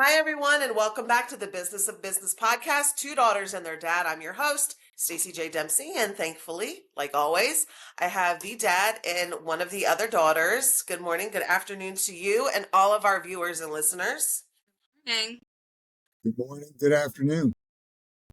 Hi, everyone, and welcome back to the Business of Business podcast, Two Daughters and Their Dad. I'm your host, Staci J. Dempsey, and thankfully, like always, I have the dad and one of the other daughters. Good morning, good afternoon to you and all of our viewers and listeners. Morning. Good morning, good afternoon.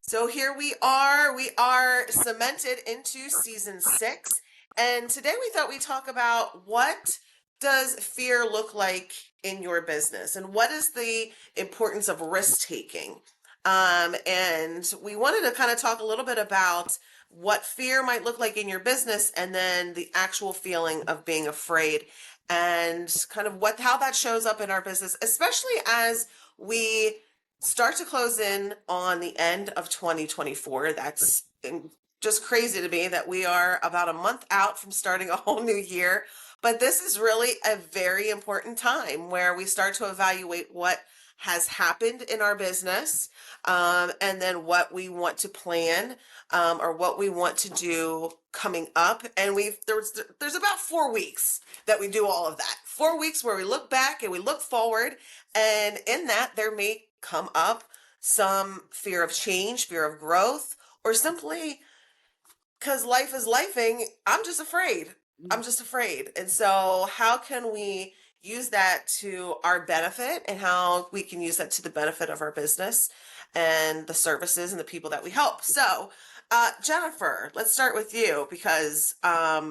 So here we are. We are cemented into season 6, and today we thought we'd talk about what does fear look like in your business and what is the importance of risk taking. And we wanted to kind of talk a little bit about what fear might look like in your business and then the actual feeling of being afraid and kind of how that shows up in our business, especially as we start to close in on the end of 2024. That's just crazy to me that we are about a month out from starting a whole new year. But this is really a very important time where we start to evaluate what has happened in our business, and then what we want to plan, or what we want to do coming up. And there's about 4 weeks that we do all of that. 4 weeks where we look back and we look forward, and in that there may come up some fear of change, fear of growth, or simply because life is lifing, I'm just afraid. I'm just afraid. And so, how can we use that to our benefit and how we can use that to the benefit of our business and the services and the people that we help? So, Jennifer, let's start with you because, I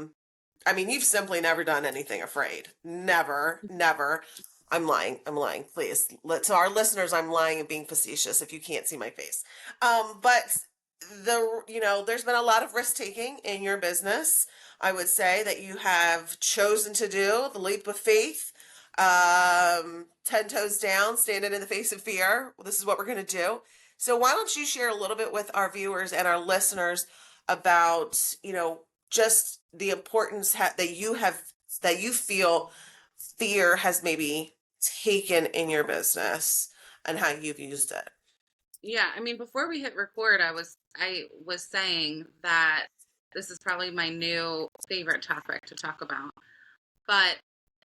mean, you've simply never done anything afraid. Never, never. I'm lying. I'm lying. Please. To our listeners, I'm lying and being facetious if you can't see my face. But there's been a lot of risk taking in your business. I would say that you have chosen to do the leap of faith, 10 toes down, standing in the face of fear. Well, this is what we're going to do. So why don't you share a little bit with our viewers and our listeners about, just the importance that you feel fear has maybe taken in your business and how you've used it. Yeah, I mean, before we hit record, I was saying that this is probably my new favorite topic to talk about. But,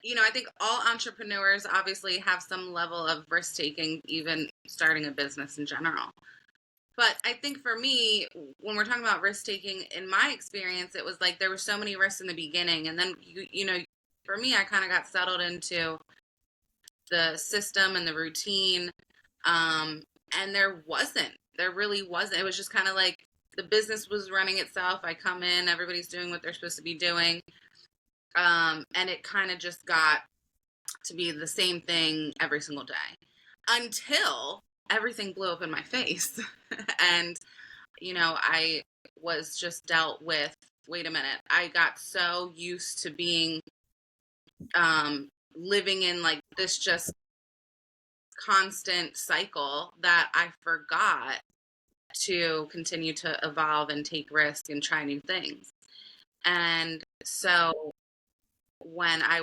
I think all entrepreneurs obviously have some level of risk taking, even starting a business in general. But I think for me, when we're talking about risk taking, in my experience, it was like there were so many risks in the beginning. And then, for me, I kind of got settled into the system and the routine. And there really wasn't. It was just kind of like the business was running itself. I come in, everybody's doing what they're supposed to be doing. And it kind of just got to be the same thing every single day until everything blew up in my face. And, I was just dealt with, wait a minute, I got so used to being, living in like this just constant cycle that I forgot to continue to evolve and take risks and try new things. And so when I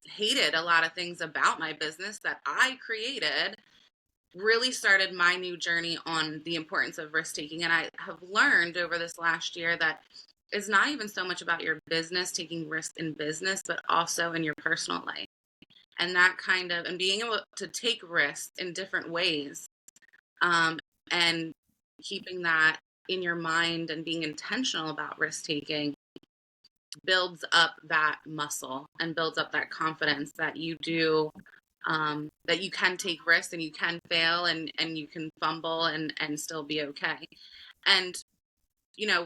hated a lot of things about my business that I created, really started my new journey on the importance of risk taking. And I have learned over this last year that it's not even so much about your business, taking risks in business, but also in your personal life. And that and being able to take risks in different ways, and keeping that in your mind and being intentional about risk taking builds up that muscle and builds up that confidence that you do, that you can take risks and you can fail and you can fumble and still be okay. And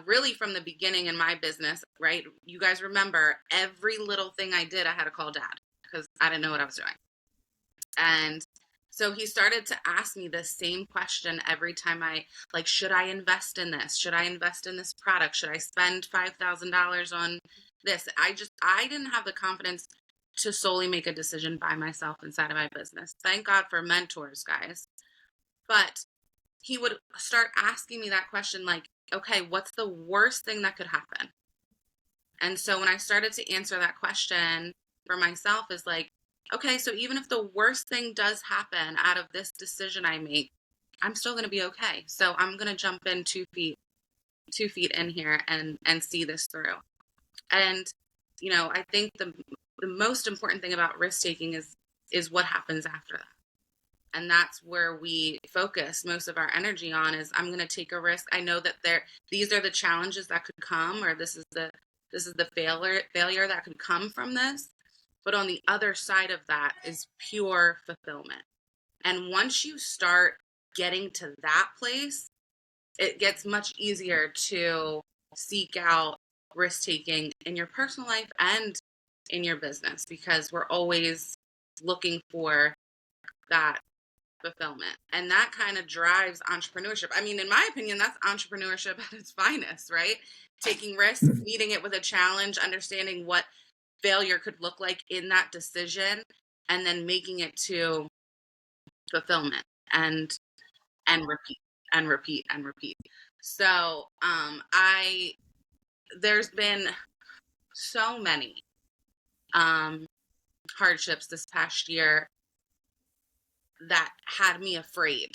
really from the beginning in my business, right, you guys remember every little thing I did, I had to call dad because I didn't know what I was doing. And so he started to ask me the same question every time should I invest in this? Should I invest in this product? Should I spend $5,000 on this? I didn't have the confidence to solely make a decision by myself inside of my business. Thank God for mentors, guys. But he would start asking me that question like, okay, what's the worst thing that could happen? And so when I started to answer that question for myself is like, okay, so even if the worst thing does happen out of this decision I make, I'm still going to be okay. So I'm going to jump in 2 feet in here and see this through. And, I think the most important thing about risk taking is what happens after that. And that's where we focus most of our energy on is I'm going to take a risk. I know that these are the challenges that could come, or this is the failure that could come from this. But on the other side of that is pure fulfillment. And once you start getting to that place, it gets much easier to seek out risk taking in your personal life and in your business, because we're always looking for that fulfillment. And that kind of drives entrepreneurship. I mean, in my opinion, that's entrepreneurship at its finest, right? Taking risks, meeting it with a challenge, understanding what failure could look like in that decision, and then making it to fulfillment and repeat and repeat and repeat. So there's been so many hardships this past year that had me afraid.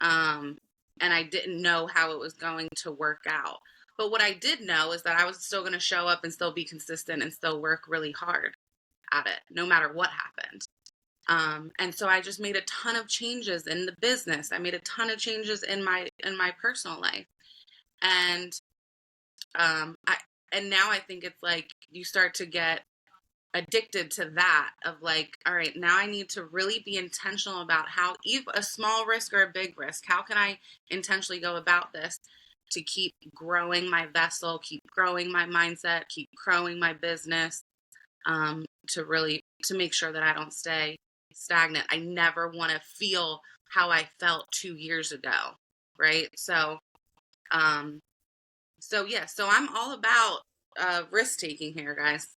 And I didn't know how it was going to work out. But what I did know is that I was still going to show up and still be consistent and still work really hard at it, no matter what happened. And so I just made a ton of changes in the business. I made a ton of changes in my personal life. And now I think it's like you start to get addicted to that of like, all right, now I need to really be intentional about how, even a small risk or a big risk, how can I intentionally go about this to keep growing my vessel, keep growing my mindset, keep growing my business, to make sure that I don't stay stagnant. I never want to feel how I felt 2 years ago. Right. So I'm all about risk taking here, guys.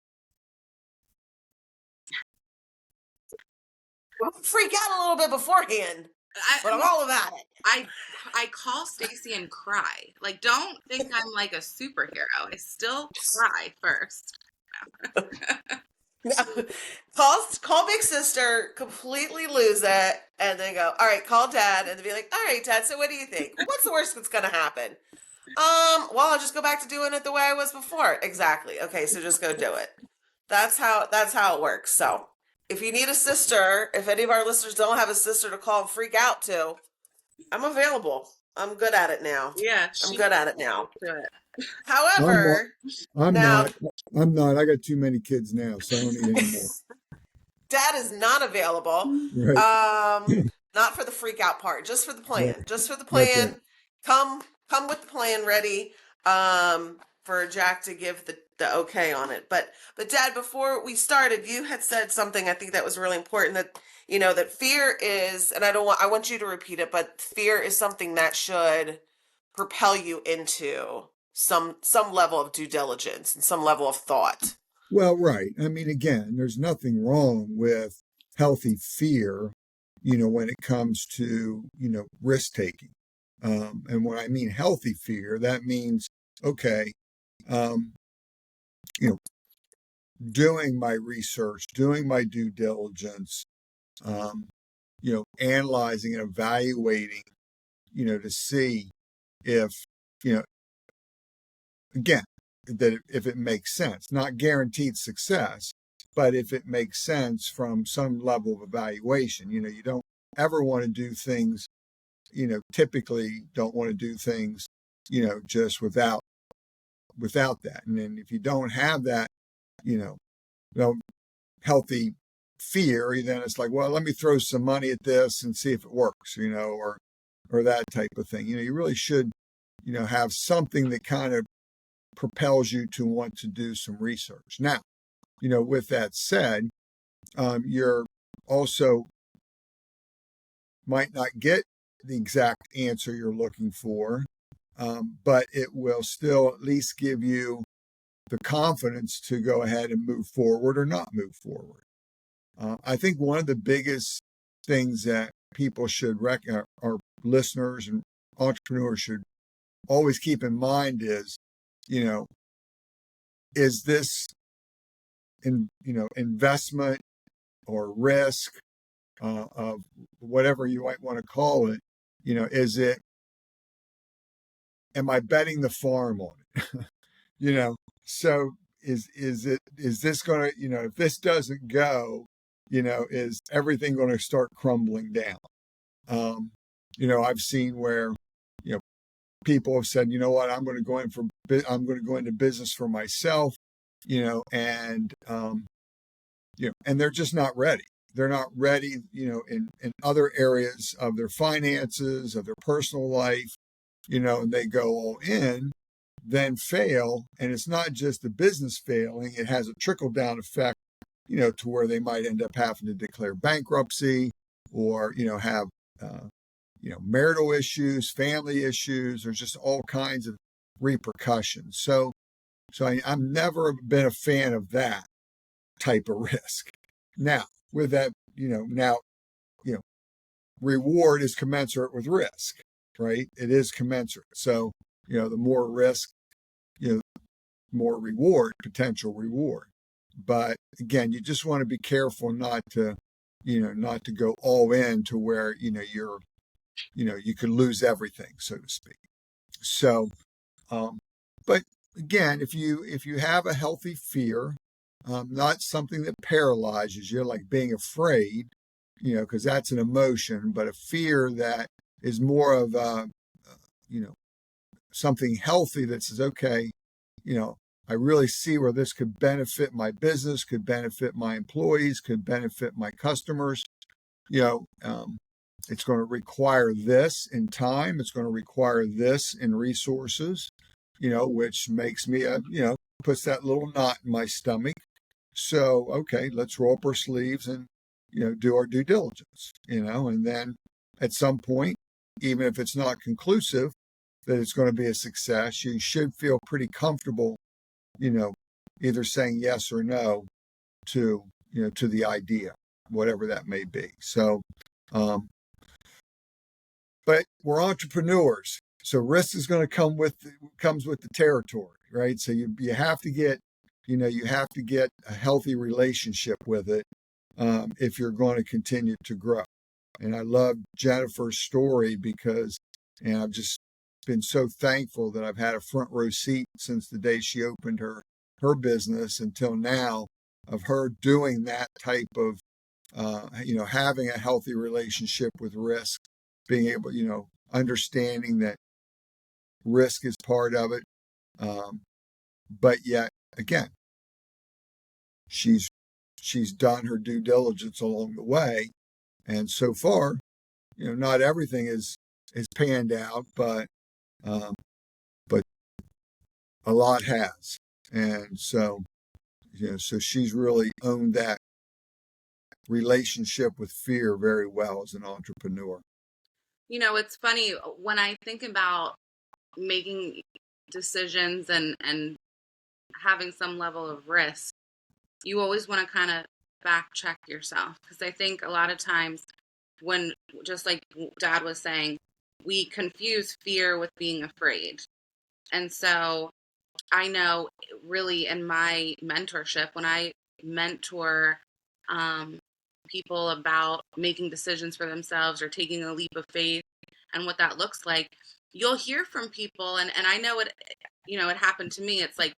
Freak out a little bit beforehand, but I'm all about it. I call Staci and cry. Like, don't think I'm like a superhero. I still cry first. Call big sister, completely lose it, and then go, all right, call dad, and then be like, all right, dad, so what do you think? What's the worst that's gonna happen? Well, I'll just go back to doing it the way I was before. Exactly. Okay, so just go do it. That's how it works. So if you need a sister, if any of our listeners don't have a sister to call and freak out to, I'm available. I'm good at it now. Yeah, I'm good at it now. Do it. However, I'm now not. I'm not. I got too many kids now, so I don't need any more. dad is not available. Right. Not for the freak out part, just for the plan. Right. Just for the That's plan. right. Come with the plan ready. For Jack to give the okay on it. But Dad, before we started, you had said something I think that was really important, that that fear is, and I want you to repeat it, but fear is something that should propel you into some level of due diligence and some level of thought. Well, right. I mean, again, there's nothing wrong with healthy fear, when it comes to, risk taking. And when I mean healthy fear, that means, okay, um, you know, doing my research, doing my due diligence, analyzing and evaluating, to see if, you know, again, that if it makes sense, not guaranteed success, but if it makes sense from some level of evaluation. You don't ever want to do things, typically don't want to do things, just without that. And then if you don't have that, you know, healthy fear, then it's like, well, let me throw some money at this and see if it works, or that type of thing. You really should, have something that kind of propels you to want to do some research. Now, with that said, you're also might not get the exact answer you're looking for, but it will still at least give you the confidence to go ahead and move forward or not move forward. I think one of the biggest things that people should our listeners and entrepreneurs should always keep in mind is, is this investment or risk of whatever you might want to call it, am I betting the farm on it? So is this going to, if this doesn't go, is everything going to start crumbling down? I've seen where, people have said, you know what, I'm going to go into business for myself, and, and they're just not ready. They're not ready, in other areas of their finances, of their personal life, and they go all in, then fail. And it's not just the business failing, it has a trickle down effect, to where they might end up having to declare bankruptcy or, have, marital issues, family issues. There's just all kinds of repercussions. I'm never been a fan of that type of risk. Now, with that, reward is commensurate with risk, right? It is commensurate. So, the more risk, more reward, potential reward. But again, you just want to be careful not to go all in to where, you could lose everything, so to speak. So, but again, if you have a healthy fear, not something that paralyzes you, like being afraid, because that's an emotion, but a fear that is more of something healthy that says, okay, I really see where this could benefit my business, could benefit my employees, could benefit my customers. It's going to require this in time. It's going to require this in resources, which makes me, puts that little knot in my stomach. So, okay, let's roll up our sleeves and, do our due diligence, and then at some point, even if it's not conclusive that it's going to be a success, you should feel pretty comfortable, either saying yes or no to, to the idea, whatever that may be. So, but we're entrepreneurs, so risk is going to comes with the territory, right? So you have to get, you have to get a healthy relationship with it if you're going to continue to grow. And I love Jennifer's story because, and I've just been so thankful that I've had a front row seat since the day she opened her business until now, of her doing that type of, having a healthy relationship with risk, being able, understanding that risk is part of it. But yet again, she's done her due diligence along the way. And so far, not everything is panned out, but a lot has. And so, so she's really owned that relationship with fear very well as an entrepreneur. It's funny when I think about making decisions and having some level of risk, you always want to kind of back check yourself. Because I think a lot of times when, just like Dad was saying, we confuse fear with being afraid. And so I know really in my mentorship, when I mentor people about making decisions for themselves or taking a leap of faith and what that looks like, you'll hear from people. And I know it, it happened to me. It's like,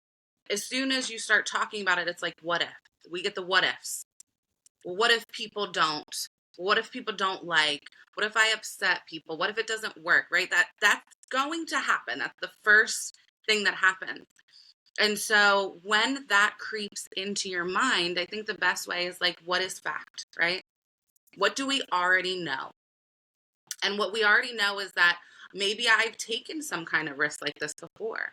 as soon as you start talking about it, it's like, what if? We get the what ifs. Well, what if people don't? What if people don't like? What if I upset people? What if it doesn't work, right? That's going to happen. That's the first thing that happens. And so when that creeps into your mind, I think the best way is like, what is fact, right? What do we already know? And what we already know is that maybe I've taken some kind of risk like this before.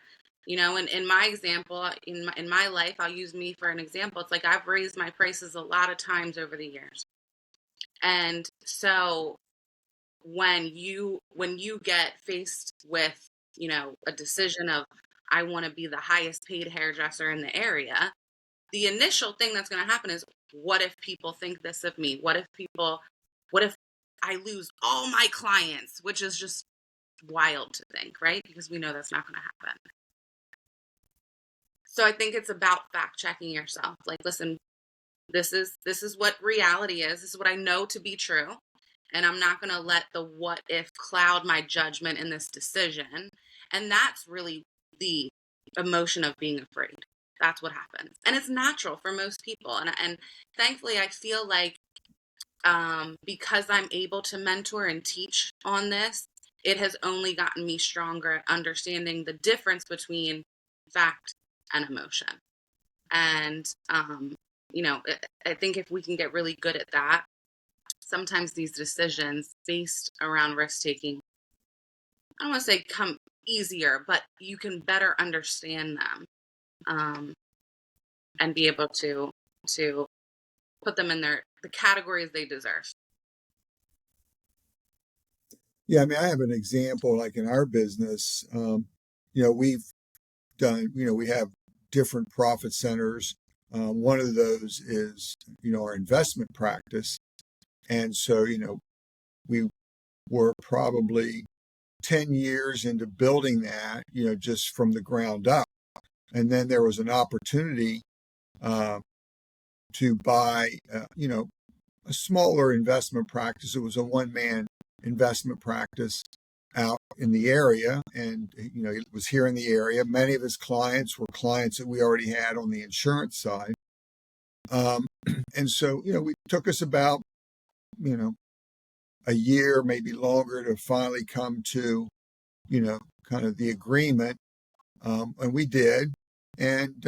And in my example, in my life, I'll use me for an example. It's like I've raised my prices a lot of times over the years. And so when you get faced with, a decision of, I want to be the highest paid hairdresser in the area, the initial thing that's going to happen is, what if people think this of me? What if I lose all my clients, which is just wild to think, right? Because we know that's not going to happen. So I think it's about fact checking yourself. Like, listen, this is what reality is. This is what I know to be true. And I'm not going to let the what if cloud my judgment in this decision. And that's really the emotion of being afraid. That's what happens. And it's natural for most people. And thankfully, I feel like because I'm able to mentor and teach on this, it has only gotten me stronger at understanding the difference between fact and emotion. And, I think if we can get really good at that, sometimes these decisions based around risk taking, I don't want to say come easier, but you can better understand them, and be able to put them in the categories they deserve. Yeah, I mean, I have an example like in our business. We've done, we have different profit centers. One of those is, our investment practice. And so, we were probably 10 years into building that, just from the ground up. And then there was an opportunity to buy, a smaller investment practice. It was a one-man investment practice out in the area, and he was here in the area. Many of his clients were clients that we already had on the insurance side, and so we took us about a year, maybe longer, to finally come to kind of the agreement, and we did, and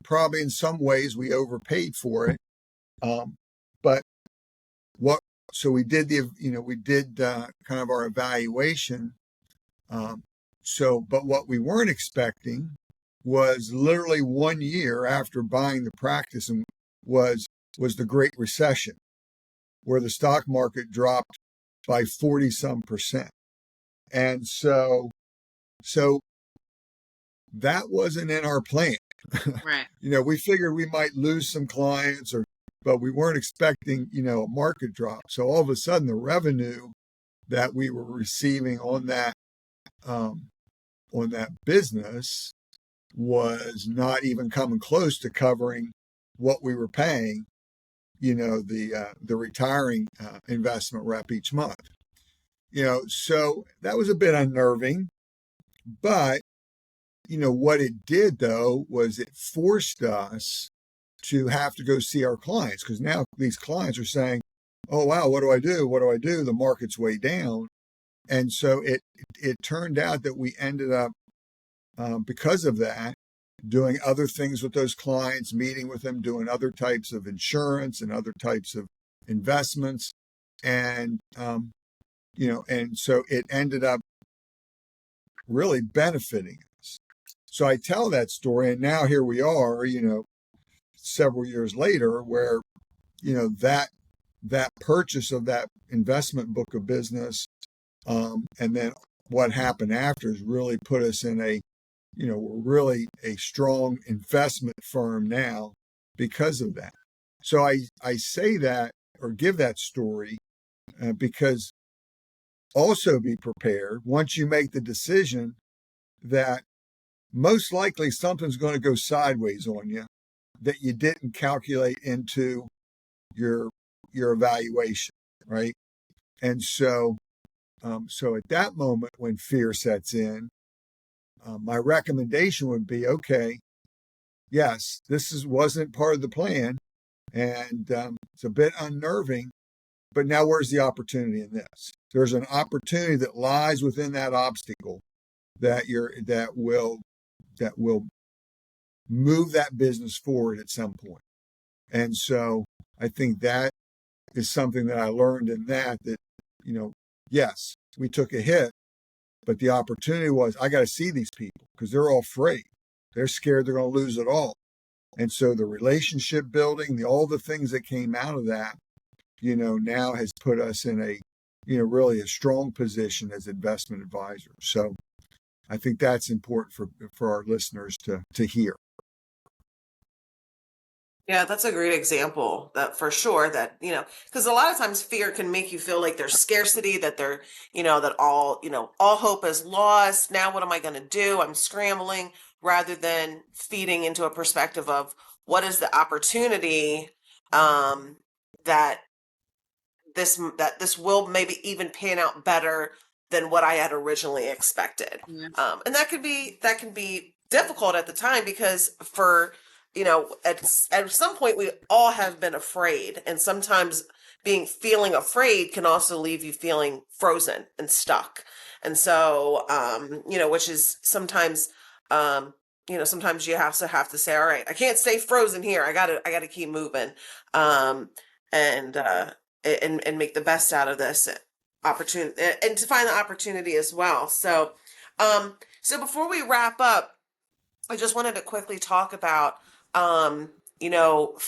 probably in some ways we overpaid for it, but what so we did kind of our evaluation. But what we weren't expecting was literally 1 year after buying the practice and was the Great Recession, where the stock market dropped by 40 some percent. And so that wasn't in our plan. Right. We figured we might lose some clients, but we weren't expecting, a market drop. So all of a sudden the revenue that we were receiving on that business was not even coming close to covering what we were paying, the retiring investment rep each month. So that was a bit unnerving, but what it did though was it forced us to have to go see our clients, because now these clients are saying, "Oh wow, what do I do? What do I do? The market's way down." And so it turned out that we ended up, because of that, doing other things with those clients, meeting with them, doing other types of insurance and other types of investments, and and so it ended up really benefiting us. So I tell that story, and now here we are, several years later, where that purchase of that investment book of business, and then what happened after has really put us in we're really a strong investment firm now because of that. So I say that, or give that story, because also be prepared once you make the decision that most likely something's going to go sideways on you that you didn't calculate into your evaluation, right? And so at that moment when fear sets in, my recommendation would be, okay, yes, wasn't part of the plan, and it's a bit unnerving, but now where's the opportunity in this? There's an opportunity that lies within that obstacle that will move that business forward at some point. And so I think that is something that I learned in that yes, we took a hit, but the opportunity was, I got to see these people because they're all afraid. They're scared they're going to lose it all. And so the relationship building, all the things that came out of that, now has put us in a, really a strong position as investment advisors. So I think that's important for our listeners to hear. Yeah, that's a great example, that for sure, that, because a lot of times fear can make you feel like there's scarcity, that that all hope is lost. Now, what am I going to do? I'm scrambling, rather than feeding into a perspective of what is the opportunity, that this will maybe even pan out better than what I had originally expected. Yeah. And that can be difficult at the time, because at some point we all have been afraid, and sometimes feeling afraid can also leave you feeling frozen and stuck. And so, which is sometimes, sometimes you have to say, all right, I can't stay frozen here. I gotta keep moving, um, and, and make the best out of this opportunity, and to find the opportunity as well. So before we wrap up, I just wanted to quickly talk about, um, you know,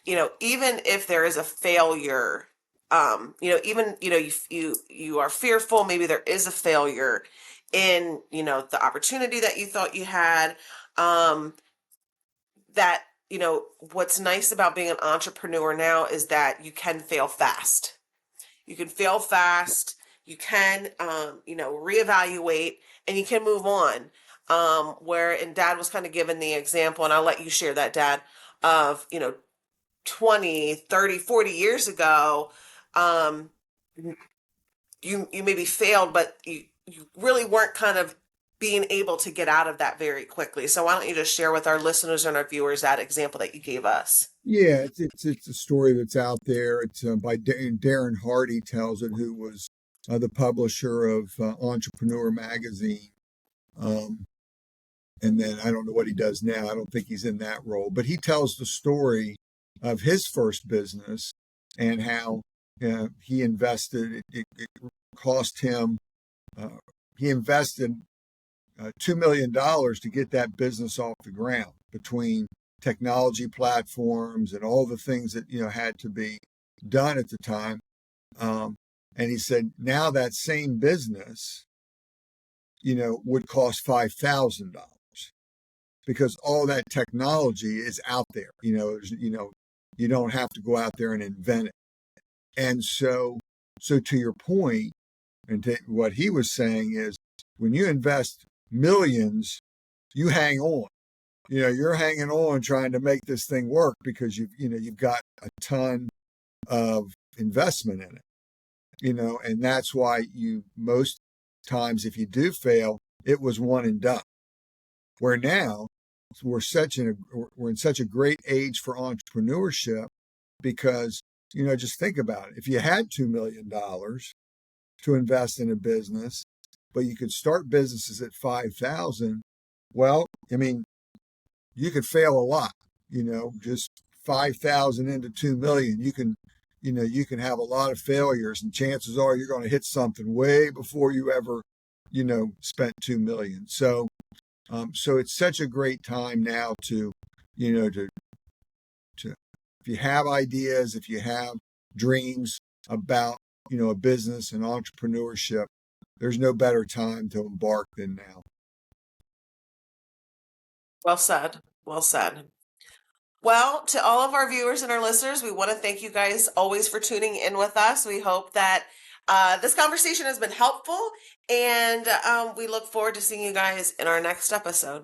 even if there is a failure, even, you are fearful, maybe there is a failure in, the opportunity that you thought you had, um, that, what's nice about being an entrepreneur now is that you can fail fast. You can fail fast. You can, reevaluate, and you can move on. And Dad was kind of given the example, and I'll let you share that, Dad, of, 20, 30, 40 years ago, um, you maybe failed, but you really weren't kind of being able to get out of that very quickly. So why don't you just share with our listeners and our viewers that example that you gave us? Yeah, it's a story that's out there. It's by Darren Hardy tells it, who was the publisher of Entrepreneur magazine. Um, and then I don't know what he does now. I don't think he's in that role, but he tells the story of his first business and how he invested. It cost him. He invested $2 million to get that business off the ground, between technology platforms and all the things that had to be done at the time. And he said now that same business would cost $5,000, because all that technology is out there. You don't have to go out there and invent it. And so to your point, and what he was saying is, when you invest millions, you hang on. You're hanging on trying to make this thing work, because you've got a ton of investment in it. And that's why most times, if you do fail, it was one and done. Where now we're in such a great age for entrepreneurship, because just think about it. If you had $2 million to invest in a business, but you could start businesses at 5,000, well, I mean, you could fail a lot. Just 5,000 into 2 million, you can have a lot of failures, and chances are you're going to hit something way before you ever spent 2 million. So it's such a great time now to if you have ideas, if you have dreams about a business and entrepreneurship, there's no better time to embark than now. Well said. Well said. Well, to all of our viewers and our listeners, we want to thank you guys always for tuning in with us. We hope that this conversation has been helpful, and we look forward to seeing you guys in our next episode.